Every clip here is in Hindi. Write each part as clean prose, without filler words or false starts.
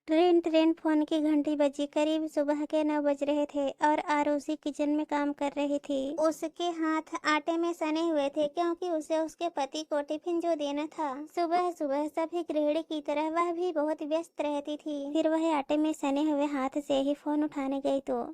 ट्रेन ट्रेन फोन की घंटी बजी। करीब सुबह के 9 बज रहे थे और आरोसी किचन में काम कर रही थी। उसके हाथ आटे में सने हुए थे क्योंकि उसे उसके पति को टिफिन जो देना था। सुबह सुबह सभी गृहिणी की तरह वह भी बहुत व्यस्त रहती थी। फिर वह आटे में सने हुए हाथ से ही फोन उठाने गई तो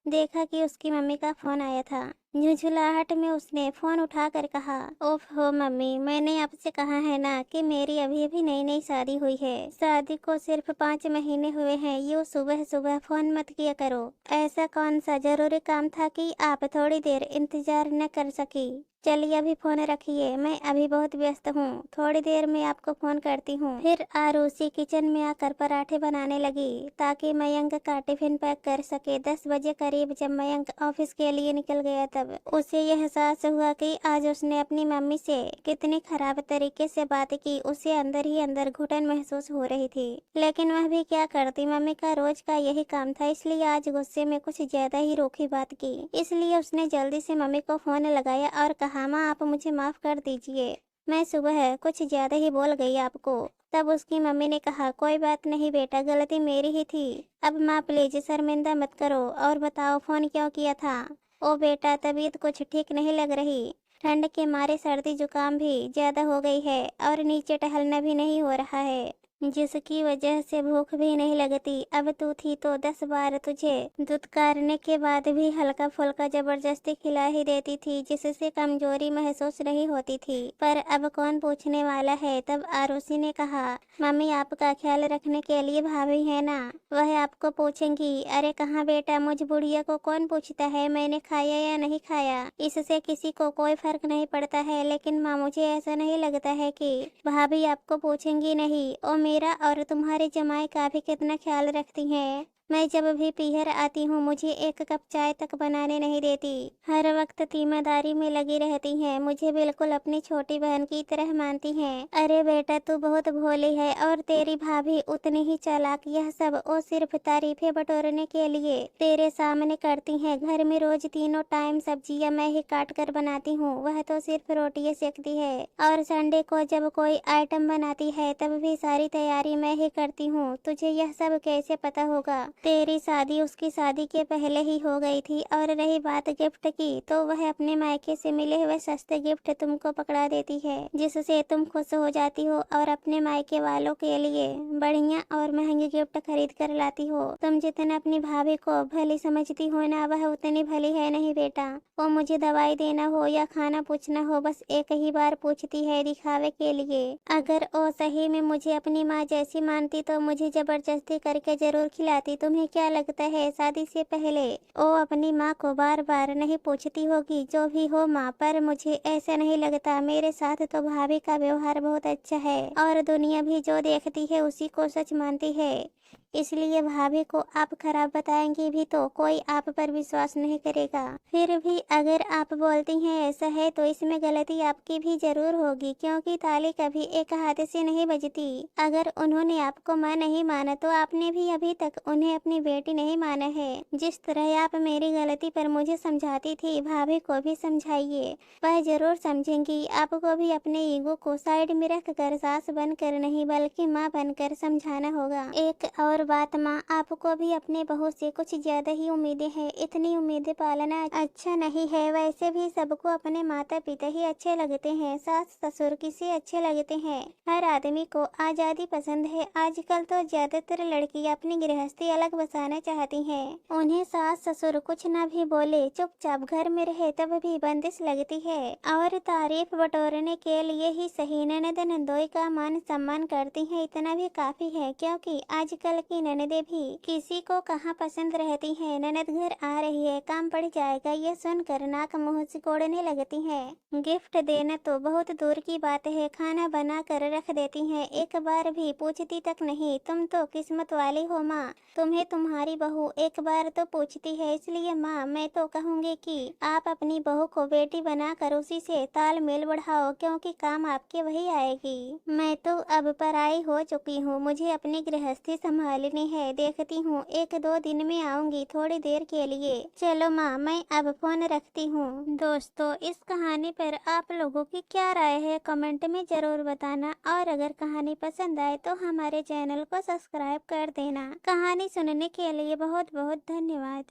देखा कि उसकी मम्मी का फोन आया था। झुंझुलाहट में उसने फोन उठाकर कहा, ओफ हो मम्मी, मैंने आपसे कहा है ना कि मेरी अभी अभी नई नई शादी हुई है। शादी को सिर्फ 5 महीने हुए हैं। यूँ सुबह सुबह फोन मत किया करो। ऐसा कौन सा जरूरी काम था कि आप थोड़ी देर इंतजार न कर सकी? चलिए अभी फोन रखिए, मैं अभी बहुत व्यस्त हूँ। थोड़ी देर में आपको फोन करती हूँ। फिर आरुषि किचन में आकर पराठे बनाने लगी ताकि मयंक का टिफिन पैक कर सके। 10 बजे करीब जब मयंक ऑफिस के लिए निकल गया तब उसे यह एहसास हुआ कि आज उसने अपनी मम्मी से कितनी खराब तरीके से बात की। उसे अंदर ही अंदर घुटन महसूस हो रही थी, लेकिन वह भी क्या करती, मम्मी का रोज का यही काम था। इसलिए आज गुस्से में कुछ ज्यादा ही रूखी बात की। इसलिए उसने जल्दी से मम्मी को फोन लगाया और कहा, माँ आप मुझे माफ कर दीजिए, मैं सुबह कुछ ज्यादा ही बोल गई आपको। तब उसकी मम्मी ने कहा, कोई बात नहीं बेटा, गलती मेरी ही थी। अब माँ प्लीज शर्मिंदा मत करो और बताओ फोन क्यों किया था? ओ बेटा, तबीयत कुछ ठीक नहीं लग रही। ठंड के मारे सर्दी जुकाम भी ज्यादा हो गई है और नीचे टहलना भी नहीं हो रहा है, जिसकी वजह से भूख भी नहीं लगती। अब तू थी तो 10 बार तुझे दुत्कारने के बाद भी हल्का फुल्का जबरदस्ती खिला ही देती थी, जिससे कमजोरी महसूस नहीं होती थी। पर अब कौन पूछने वाला है? तब आरुषि ने कहा, मम्मी आपका ख्याल रखने के लिए भाभी है ना, वह आपको पूछेंगी। अरे कहाँ बेटा, मुझ बुढ़िया को कौन पूछता है मैंने खाया या नहीं खाया? इससे किसी को कोई फर्क नहीं पड़ता है। लेकिन माँ, मुझे ऐसा नहीं लगता है कि भाभी आपको पूछेंगी नहीं। ओ मेरा और तुम्हारे जमाई का भी कितना ख्याल रखती हैं। मैं जब भी पीहर आती हूँ मुझे एक कप चाय तक बनाने नहीं देती। हर वक्त तीमारदारी में लगी रहती हैं। मुझे बिल्कुल अपनी छोटी बहन की तरह मानती हैं। अरे बेटा, तू बहुत भोली है और तेरी भाभी उतनी ही चालाक। यह सब वो सिर्फ तारीफें बटोरने के लिए तेरे सामने करती हैं। घर में रोज तीनों टाइम सब्जियां मैं ही काट कर बनाती हूँ, वह तो सिर्फ रोटियां सेकती है। और संडे को जब कोई आइटम बनाती है तब भी सारी तैयारी मैं ही करती हूँ। तुझे यह सब कैसे पता होगा? तेरी शादी उसकी शादी के पहले ही हो गई थी। और रही बात गिफ्ट की, तो वह अपने मायके से मिले हुए सस्ते गिफ्ट तुमको पकड़ा देती है, जिससे तुम खुश हो जाती हो और अपने मायके वालों के लिए बढ़िया और महंगे गिफ्ट खरीद कर लाती हो। तुम जितना अपनी भाभी को भली समझती हो ना, वह उतनी भली है नहीं बेटा। वो मुझे दवाई देना हो या खाना पूछना हो, बस एक ही बार पूछती है, दिखावे के लिए। अगर वो सही में मुझे अपनी माँ जैसी मानती तो मुझे जबरदस्ती करके जरूर खिलाती। तुम्हें क्या लगता है शादी से पहले वो अपनी माँ को बार बार नहीं पूछती होगी? जो भी हो माँ, पर मुझे ऐसा नहीं लगता। मेरे साथ तो भाभी का व्यवहार बहुत अच्छा है और दुनिया भी जो देखती है उसी को सच मानती है। इसलिए भाभी को आप खराब बताएंगी भी तो कोई आप पर विश्वास नहीं करेगा। फिर भी अगर आप बोलती हैं ऐसा है तो इसमें गलती आपकी भी जरूर होगी, क्योंकि ताली कभी एक हाथ से नहीं बजती। अगर उन्होंने आपको माँ नहीं माना तो आपने भी अभी तक उन्हें अपनी बेटी नहीं माना है। जिस तरह आप मेरी गलती पर मुझे समझाती थी, भाभी को भी समझाइए, वह जरूर समझेंगी। आपको भी अपने ईगो को साइड में रख कर सास बनकर नहीं बल्कि माँ बनकर समझाना होगा। एक और बात माँ, आपको भी अपने बहू से कुछ ज्यादा ही उम्मीदें हैं। इतनी उम्मीदें पालना अच्छा नहीं है। वैसे भी सबको अपने माता पिता ही अच्छे लगते हैं, सास ससुर किसे अच्छे लगते हैं? हर आदमी को आजादी पसंद है। आजकल तो ज्यादातर लड़कियां अपनी गृहस्थी अलग बसाना चाहती हैं। उन्हें सास ससुर कुछ न भी बोले, चुपचाप घर में रहे, तब भी बंदिश लगती है। और तारीफ बटोरने के लिए ही सही ननद नंदोई का मान सम्मान करती हैं, इतना भी काफी है। क्योंकि आजकल की ननदे भी किसी को कहाँ पसंद रहती हैं। ननद घर आ रही है, काम पड़ जाएगा, ये सुनकर नाक मुंह सिकोड़ने लगती हैं। गिफ्ट देना तो बहुत दूर की बात है, खाना बना कर रख देती हैं, एक बार भी पूछती तक नहीं। तुम तो किस्मत वाली हो माँ, तुम्हें तुम्हारी बहू एक बार तो पूछती है, इसलिए माँ मैं तो कहूँगी कि आप अपनी बहू को बेटी बनाकर उसी से तालमेल बढ़ाओ, क्योंकि काम आपके वही आएगी। मैं तो अब पराई हो चुकी हूँ, मुझे अपनी गृहस्थी संभालनी है। देखती हूँ 1-2 दिन में आऊंगी, थोड़ी देर के लिए। चलो माँ, मैं अब फोन रखती हूँ। दोस्तों, इस कहानी पर आप लोगों की क्या राय है कमेंट में जरूर बताना, और अगर कहानी पसंद आए तो हमारे चैनल को सब्सक्राइब कर देना। कहानी सुनने के लिए बहुत बहुत धन्यवाद।